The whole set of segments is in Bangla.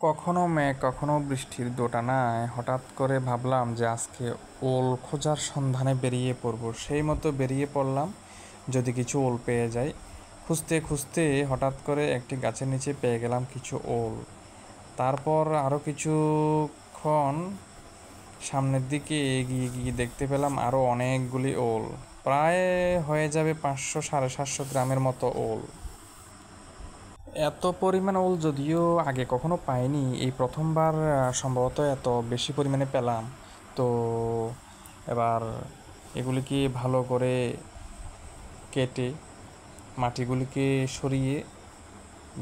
কখনো মেঘ কখনো বৃষ্টির দোটানায় হঠাৎ করে ভাবলাম যে আজকে ওল খোঁজার সন্ধানে বেরিয়ে পড়বো। সেই মতো বেরিয়ে পড়লাম, যদি কিছু ওল পেয়ে যাই। খুঁজতে খুঁজতে হঠাৎ করে একটি গাছের নিচে পেয়ে গেলাম কিছু ওল। তারপর আরও কিছুক্ষণ সামনের দিকে এগিয়ে গিয়ে দেখতে পেলাম আরও অনেকগুলি ওল। প্রায় হয়ে যাবে 500-750 গ্রামের মতো ওল। এত পরিমাণ ওল যদিও আগে কখনো পাইনি, এই প্রথমবার সম্ভবত এত বেশি পরিমাণে পেলাম। তো এবার এগুলিকে ভালো করে কেটে মাটিগুলিকে সরিয়ে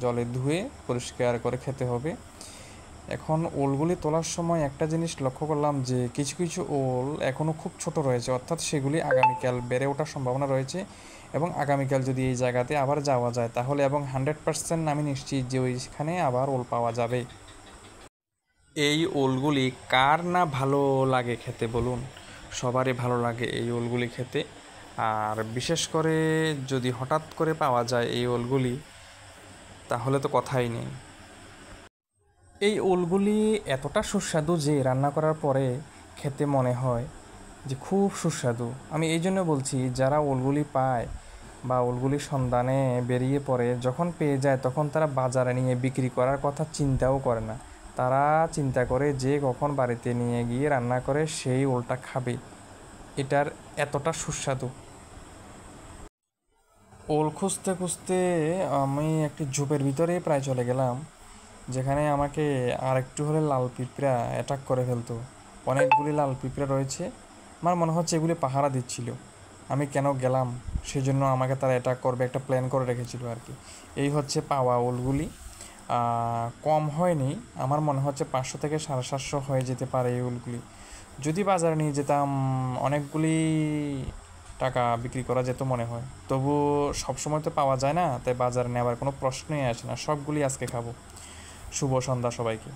জলে ধুয়ে পরিষ্কার করে খেতে হবে। এখন ওলগুলি তোলার সময় একটা জিনিস লক্ষ্য করলাম যে কিছু কিছু ওল এখনও খুব ছোট রয়েছে, অর্থাৎ সেগুলি আগামীকাল বেড়ে ওঠার সম্ভাবনা রয়েছে। এবং আগামীকাল যদি এই জায়গাতে আবার যাওয়া যায় তাহলে এবং 100% আমি নিশ্চিত যে ওইখানে আবার ওল পাওয়া যাবে। এই ওলগুলি কার না ভালো লাগে খেতে বলুন? সবারই ভালো লাগে এই ওলগুলি খেতে। আর বিশেষ করে যদি হঠাৎ করে পাওয়া যায় এই ওলগুলি, তাহলে তো কথাই নেই। এই ওলগুলি এতটা সুস্বাদু যে রান্না করার পরে খেতে মনে হয় যে খুব সুস্বাদু। আমি এই জন্য বলছি, যারা ওলগুলি পায় বা ওলগুলির সন্ধানে বেরিয়ে পড়ে, যখন পেয়ে যায় তখন তারা বাজারে নিয়ে বিক্রি করার কথা চিন্তাও করে না। তারা চিন্তা করে যে কখন বাড়িতে নিয়ে গিয়ে রান্না করে সেই ওলটা খাবে। এটার এতটা সুস্বাদু। ওল খুঁজতে খুঁজতে আমি একটি ঝোপের ভিতরে প্রায় চলে গেলাম, যেখানে আমাকে আর একটু হলে লাল পিঁপড়া অ্যাটাক করে ফেলতো। অনেকগুলি লাল পিঁপড়া রয়েছে, আমার মনে হচ্ছে এগুলি পাহারা দিচ্ছিল। আমি কেন গেলাম, সেজন্য আমাকে তারা অ্যাটাক করবে একটা প্ল্যান করে রেখেছিল আর কি। এই হচ্ছে পাওয়া ওলগুলি। কম হয়নি, আমার মনে হচ্ছে 500 থেকে 750 হয়ে যেতে পারে এই ওলগুলি। যদি বাজারে নিয়ে যেতাম অনেকগুলি টাকা বিক্রি করা যেত মনে হয়। তবু সবসময় তো পাওয়া যায় না, তাই বাজারে নেওয়ার কোনো প্রশ্নই আসে না। সবগুলি আজকে খাবো। শুভ সন্ধ্যা সবাইকে।